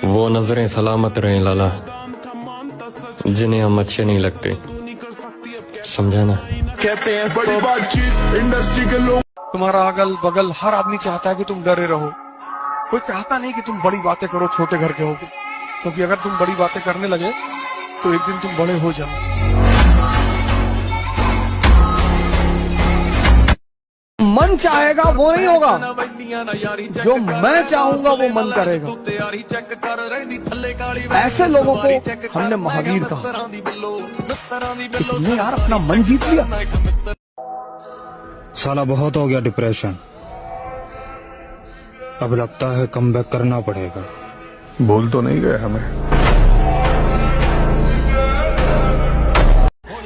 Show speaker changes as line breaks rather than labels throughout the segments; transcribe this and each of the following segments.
वो नजरें सलामत रहें लाला, जिन्हें हम अच्छे नहीं लगते, समझा ना।
कहते हैं बड़ी बातचीत इंडस्ट्री के लोग।
तुम्हारा अगल बगल हर आदमी चाहता है कि तुम डरे रहो, कोई चाहता नहीं कि तुम बड़ी बातें करो, छोटे घर के होगे, क्योंकि अगर तुम बड़ी बातें करने लगे तो एक दिन तुम बड़े हो जाओ। मन चाहेगा वो नहीं होगा, जो मैं चाहूंगा वो मन करेगा। ऐसे लोगों को हमने महावीर कहा। कि तुमने यार अपना मन जीत लिया।
साला बहुत हो गया डिप्रेशन, अब लगता है कमबैक करना पड़ेगा।
भूल तो नहीं गए हमें।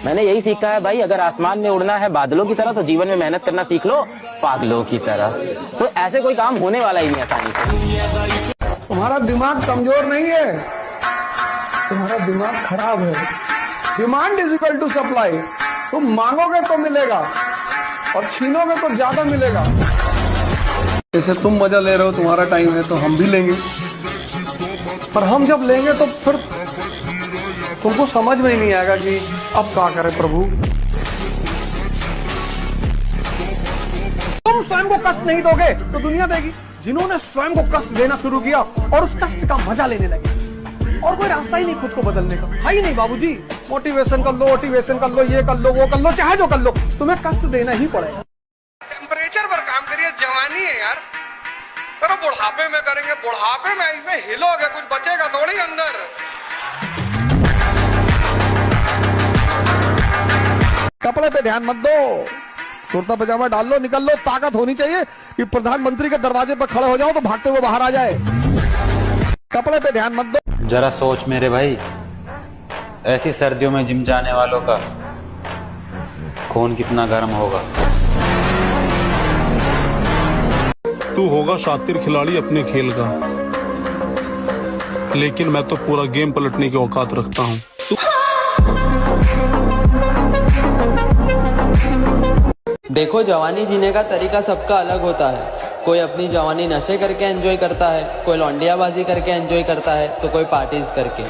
मैंने यही सीखा है भाई, अगर आसमान में उड़ना है बादलों की तरह तो जीवन में मेहनत करना सीख लो पागलों की तरह। तो ऐसे कोई काम होने वाला ही नहीं आसानी से।
तुम्हारा दिमाग कमजोर नहीं है, तुम्हारा दिमाग खराब है। Demand is equal to supply. तुम मांगोगे तो मिलेगा और छीनोगे तो ज्यादा मिलेगा। जैसे तुम मजा ले रहे हो, तुम्हारा टाइम है तो हम भी लेंगे, पर हम जब लेंगे तो फिर तुमको समझ में ही नहीं आएगा कि अब क्या करें प्रभु। तुम स्वयं को कष्ट नहीं दोगे तो दुनिया देगी। जिन्होंने स्वयं को कष्ट देना शुरू किया और उस कष्ट का मजा लेने लगे, और कोई रास्ता ही नहीं खुद को बदलने का, है ही नहीं बाबूजी। मोटिवेशन कर लो, मोटिवेशन कर लो, ये कर लो, वो कर लो, चाहे जो कर लो, तुम्हें कष्ट देना ही पड़ेगा। टेम्परेचर पर काम करिए, जवानी है यार। करो बुढ़ापे में करेंगे, बुढ़ापे में ऐसे हिलोगे कुछ बचेगा थोड़ी अंदर। कपड़े पे ध्यान मत दो, कुर्ता पजामा डाल लो, निकल लो। ताकत होनी चाहिए कि प्रधानमंत्री के दरवाजे पर खड़े हो जाओ तो भागते हुए बाहर आ जाए। कपड़े पे ध्यान मत दो।
जरा सोच मेरे भाई, ऐसी सर्दियों में जिम जाने वालों का खून कितना गर्म होगा।
तू होगा शातिर खिलाड़ी अपने खेल का, लेकिन मैं तो पूरा गेम पलटने की औकात रखता हूँ।
देखो, जवानी जीने का तरीका सबका अलग होता है। कोई अपनी जवानी नशे करके एंजॉय करता है, कोई लौंडियाबाजी करके एंजॉय करता है, तो कोई पार्टीज करके।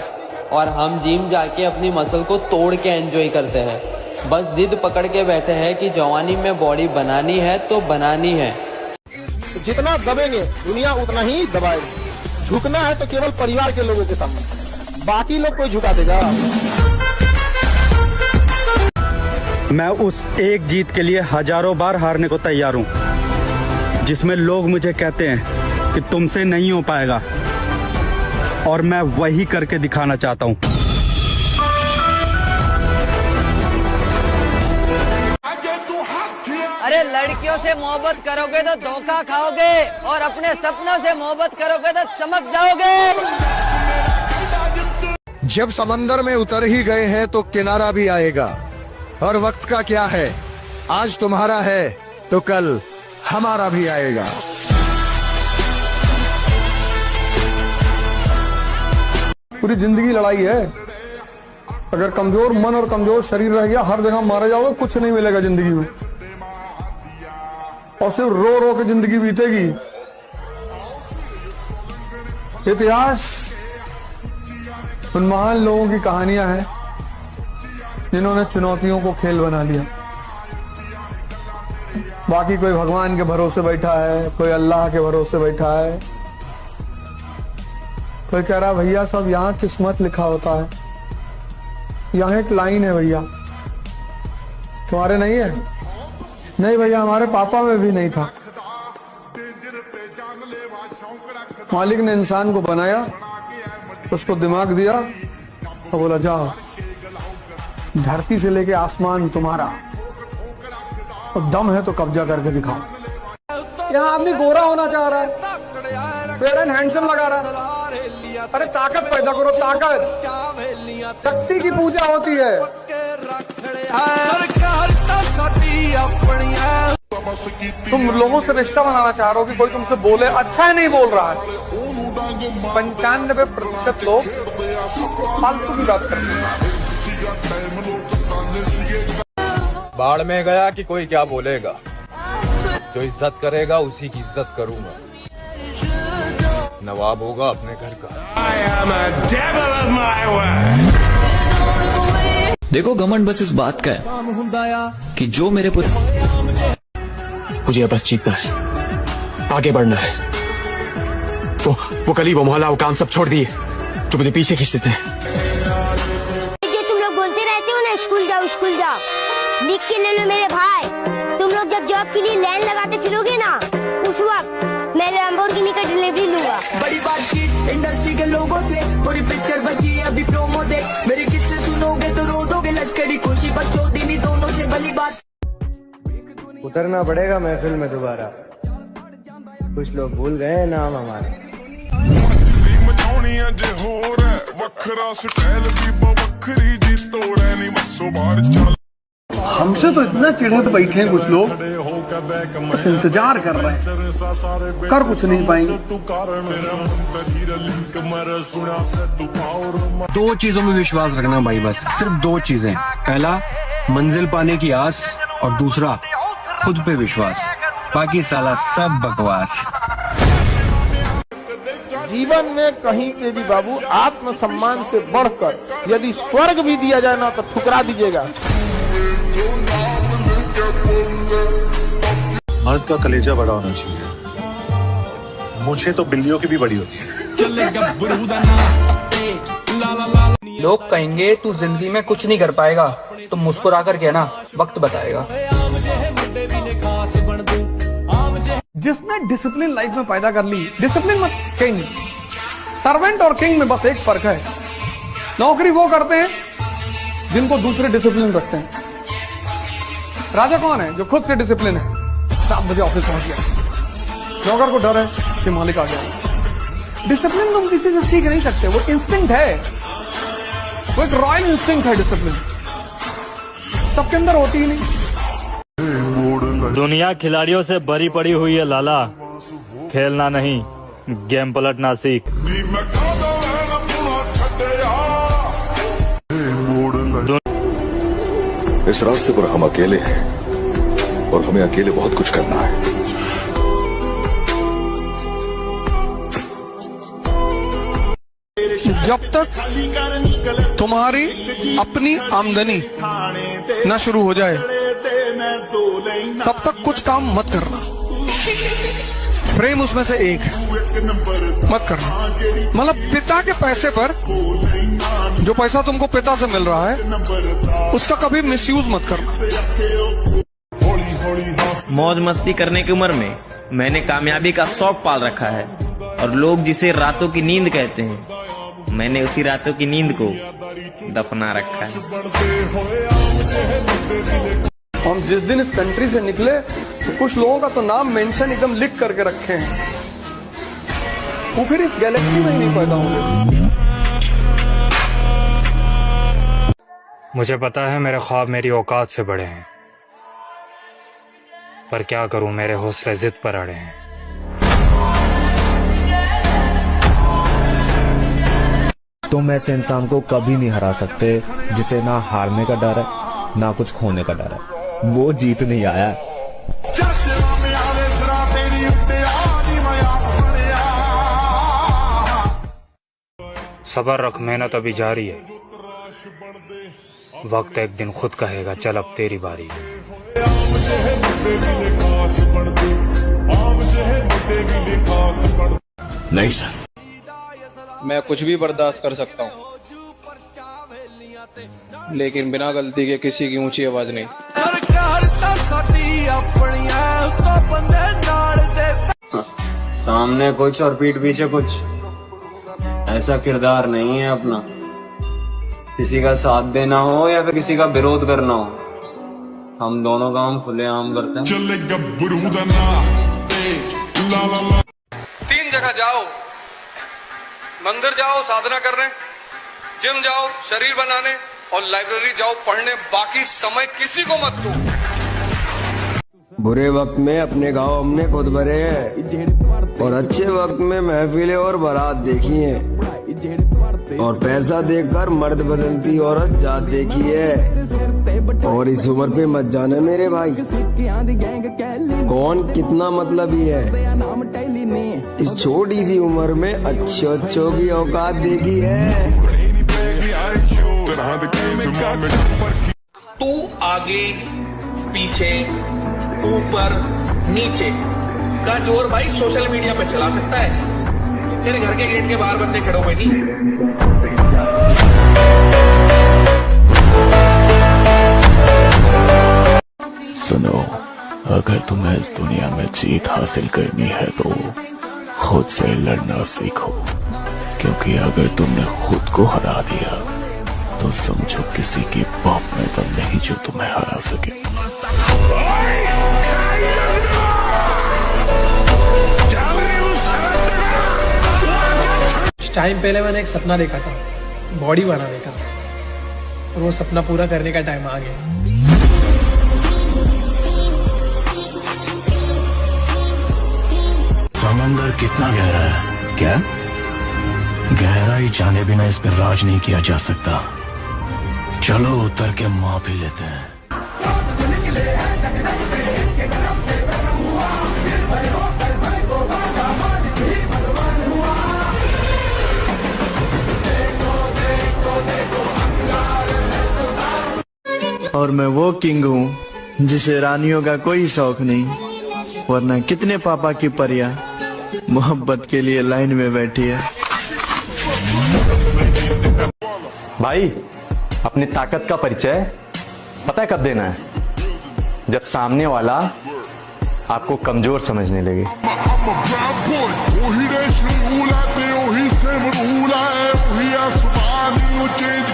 और हम जिम जाके अपनी मसल को तोड़ के एंजॉय करते हैं। बस जिद पकड़ के बैठे हैं कि जवानी में बॉडी बनानी है तो बनानी है।
जितना दबेंगे दुनिया उतना ही दबाएगी। झुकना है तो केवल परिवार के लोगों के सामने, बाकी लोग कोई झुका देगा।
मैं उस एक जीत के लिए हजारों बार हारने को तैयार हूं, जिसमें लोग मुझे कहते हैं कि तुमसे नहीं हो पाएगा, और मैं वही करके दिखाना चाहता हूं।
अरे लड़कियों से मोहब्बत करोगे तो धोखा खाओगे, और अपने सपनों से मोहब्बत करोगे तो चमक जाओगे।
जब समंदर में उतर ही गए हैं तो किनारा भी आएगा। और वक्त का क्या है, आज तुम्हारा है तो कल हमारा भी आएगा।
पूरी जिंदगी लड़ाई है। अगर कमजोर मन और कमजोर शरीर रह गया, हर जगह मारे जाओगे, कुछ नहीं मिलेगा जिंदगी में, और सिर्फ रो रो के जिंदगी बीतेगी। इतिहास उन महान लोगों की कहानियां हैं जिन्होंने चुनौतियों को खेल बना लिया। बाकी कोई भगवान के भरोसे बैठा है, कोई अल्लाह के भरोसे बैठा है, कोई कह रहा भैया सब यहाँ किस्मत लिखा होता है। यहाँ एक लाइन है भैया, तुम्हारे नहीं है? नहीं भैया, हमारे पापा में भी नहीं था। मालिक ने इंसान को बनाया, उसको दिमाग दिया और बोला जाओ, धरती से लेके आसमान तुम्हारा, और दम है तो कब्जा करके दिखाओ। यहाँ आदमी गोरा होना चाह रहा है, फेयर एंड हैंडसम लगा रहा है। अरे ताकत पैदा करो, ताकत। शक्ति की पूजा होती है। तुम लोगों से रिश्ता बनाना चाह रहे हो कि कोई तुमसे बोले अच्छा है, नहीं बोल रहा है। 95% लोग फालतू की बात करते हैं।
बाढ़ में गया कि कोई क्या बोलेगा, जो इज्जत करेगा उसी की इज्जत करूंगा। न नवाब होगा अपने घर का।
देखो घमंड बस इस बात का है कि जो मेरे
मुझे बस जीतना है, आगे बढ़ना है। वो गली, वो मोहल्ला, वो काम सब छोड़ दिए जो मुझे पीछे खींच देते हैं।
तुम लोग बोलते रहते हो ना स्कूल जाओ, लिख के ले लो मेरे भाई। तुम लोग जब जॉब के लिए लाइन लगाते फिरोगे ना, उस वक्त मैं लैम्बोर्गिनी का डिलीवरी लूंगा।
बड़ी बातचीत इंडस्ट्री के लोगों से, पूरी पिक्चर बची है अभी प्रोमो देख। मेरे किस्से सुनोगे तो रो दोगे, लश्करी खुशी बच्चों दिनी दोनों से भली बात।
उतरना पड़ेगा महफिल में दोबारा, कुछ लोग भूल गए नाम हमारा।
हमसे तो इतना चिढ़े बैठे हैं कुछ लोग, बस इंतजार कर रहे हैं, कर कुछ नहीं पाएंगे।
2 चीजों में विश्वास रखना भाई, बस सिर्फ 2 चीजें। पहला मंजिल पाने की आस, और दूसरा खुद पे विश्वास। बाकी साला सब बकवास।
जीवन में कहीं पे भी बाबू आत्मसम्मान से बढ़कर यदि स्वर्ग भी दिया जाए ना तो ठुकरा दीजिएगा।
मर्द का कलेजा बड़ा होना चाहिए, मुझे तो बिल्लियों की भी बड़ी होती है।
लोग कहेंगे तू जिंदगी में कुछ नहीं कर पाएगा, तो मुस्कुरा कर कहना वक्त बताएगा।
जिसने डिसिप्लिन लाइफ में पैदा कर ली, डिसिप्लिन मत किंग, सर्वेंट और किंग में बस एक फर्क है, नौकरी वो करते हैं जिनको दूसरे डिसिप्लिन रखते हैं। राजा कौन है? जो खुद से डिसिप्लिन है, 7 बजे ऑफिस पहुंच गया, नौकर को डर है कि मालिक आ गया। डिसिप्लिन तुम किसी से सीख नहीं सकते, वो इंस्टिंक्ट है, वो एक रॉयल इंस्टिंक्ट है। डिसिप्लिन सबके अंदर होती ही नहीं।
दुनिया खिलाड़ियों से भरी पड़ी हुई है लाला, खेलना नहीं गेम पलटना सीख।
इस रास्ते पर हम अकेले हैं और हमें अकेले बहुत कुछ करना है।
जब तक तुम्हारी अपनी आमदनी न शुरू हो जाए तब तक कुछ काम मत करना। प्रेम उसमें से एक है, मत करना। मतलब पिता के पैसे पर, जो पैसा तुमको पिता से मिल रहा है, उसका कभी मिसयूज मत करना।
मौज मस्ती करने की उम्र में मैंने कामयाबी का शौक पाल रखा है, और लोग जिसे रातों की नींद कहते हैं, मैंने उसी रातों की नींद को दफना रखा है।
हम जिस दिन इस कंट्री से निकले तो कुछ लोगों का तो नाम मेंशन एकदम लिख करके रखे हैं, वो फिर इस गैलेक्सी में ही नहीं पैदा होंगे।
मुझे पता है मेरे ख्वाब मेरी औकात से बड़े हैं, पर क्या करूं, मेरे हौसले जिद पर अड़े हैं।
तुम ऐसे इंसान को कभी नहीं हरा सकते जिसे ना हारने का डर है ना कुछ खोने का डर है। वो जीत नहीं आया।
सबर रख, मेहनत अभी जारी है, वक्त एक दिन खुद कहेगा चल अब तेरी बारी है।
नहीं सर,
मैं कुछ भी बर्दाश्त कर सकता हूँ, लेकिन बिना गलती के किसी की ऊंची आवाज नहीं।
सामने कुछ और पीठ पीछे कुछ, ऐसा किरदार नहीं है अपना। किसी का साथ देना हो या फिर किसी का विरोध करना हो, हम दोनों काम खुलेआम करते हैं।
3 जगह जाओ, मंदिर जाओ साधना करने, जिम जाओ शरीर बनाने, और लाइब्रेरी जाओ पढ़ने। बाकी समय किसी को मत दो।
बुरे वक्त में अपने गांव हमने खुद भरे हैं, और अच्छे वक्त में महफिलें और बारात देखी हैं। और पैसा देखकर मर्द बदलती औरत जात देखी है। और इस उम्र पे मत जाना मेरे भाई, कौन कितना मतलबी है। इस छोटी सी उम्र में अच्छों की औकात देखी है।
तू आगे पीछे ऊपर नीचे का जोर भाई सोशल मीडिया पे चला सकता है। तेरे घर के गेट के बाहर बंदे खड़े हुए नहीं।
सुनो, अगर तुम्हें इस दुनिया में जीत हासिल करनी है तो खुद से लड़ना सीखो, क्योंकि अगर तुमने खुद को हरा दिया तो समझो किसी की बाप में दम नहीं जो तुम्हें हरा सके।
टाइम पहले मैंने एक सपना देखा था, बॉडी बनाने का, और वो सपना पूरा करने का टाइम आ गया।
समंदर कितना गहरा है? क्या गहराई जाने बिना इस पर राज नहीं किया जा सकता। चलो उतर के माप ही लेते हैं।
और मैं वो किंग हूँ जिसे रानियों का कोई शौक नहीं, वरना कितने पापा की परियां मोहब्बत के लिए लाइन में बैठी है।
भाई, अपनी ताकत का परिचय पता है कब देना है? जब सामने वाला आपको कमजोर समझने लगे।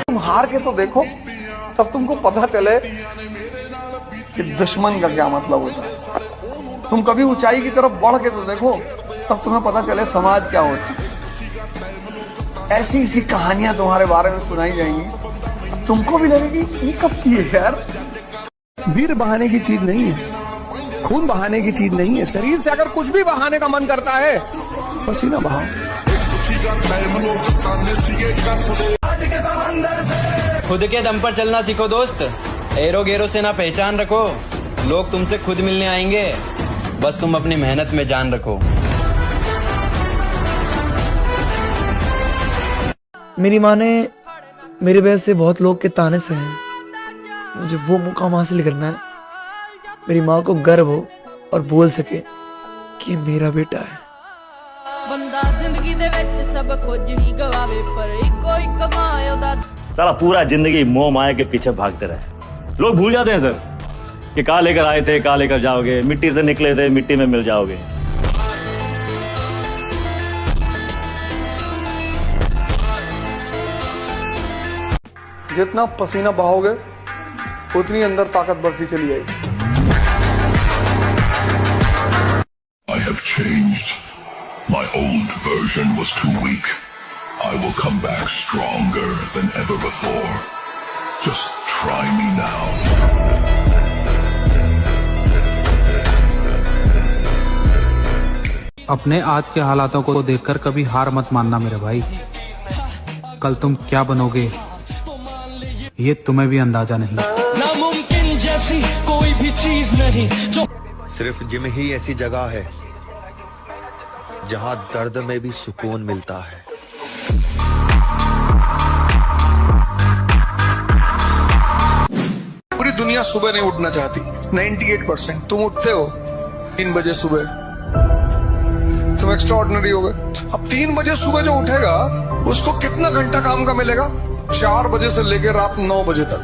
तुम हार के तो देखो, तब तुमको पता चले कि दुश्मन का क्या मतलब होता है। तुम कभी ऊंचाई की तरफ बढ़ के तो देखो, तब तुम्हें पता चले समाज क्या होता है। ऐसी ऐसी कहानियां तुम्हारे बारे में सुनाई जाएंगी, तुमको भी लगेगी ये कब की है यार। वीर बहाने की चीज नहीं है, खून बहाने की चीज नहीं है। शरीर से अगर कुछ भी बहाने का मन करता है, पसीना बहाओ।
खुद के दम पर चलना सीखो दोस्त, एरो गेरो से ना पहचान रखो। लोग तुमसे खुद मिलने आएंगे, बस तुम अपनी मेहनत में जान रखो।
मेरी माँ ने मेरी वजह से बहुत लोग के ताने सहे हैं। मुझे वो मुकाम हासिल करना है, मेरी माँ को गर्व हो और बोल सके कि मेरा बेटा है।
बंदा जिंदगी दे विच सब कुछ ही गवावे, पर इको इक माया दा
सारा पूरा जिंदगी मोह माया के पीछे भागते रहे। लोग भूल जाते हैं सर कि कहाँ लेकर आए थे, कहाँ लेकर जाओगे। मिट्टी से निकले थे, मिट्टी में मिल जाओगे।
जितना पसीना बहाओगे उतनी अंदर ताकत बढ़ती चली जाएगी।
I have changed. My old version was too weak. I will come back stronger than ever before. Just try me now.
अपने आज के हालातों को देखकर कभी हार मत मानना मेरे भाई। कल तुम क्या बनोगे ये तुम्हें भी अंदाजा नहीं।
नामुमकिन जैसी कोई भी चीज नहीं जो
सिर्फ जिम ही ऐसी जगह है जहां दर्द में भी सुकून मिलता है।
पूरी दुनिया सुबह नहीं उठना चाहती। 98% तुम उठते हो 3 बजे सुबह, तुम एक्स्ट्राऑर्डिनरी हो गए। अब 3 बजे सुबह जो उठेगा उसको कितना घंटा काम का मिलेगा? 4 बजे से लेकर रात 9 बजे तक।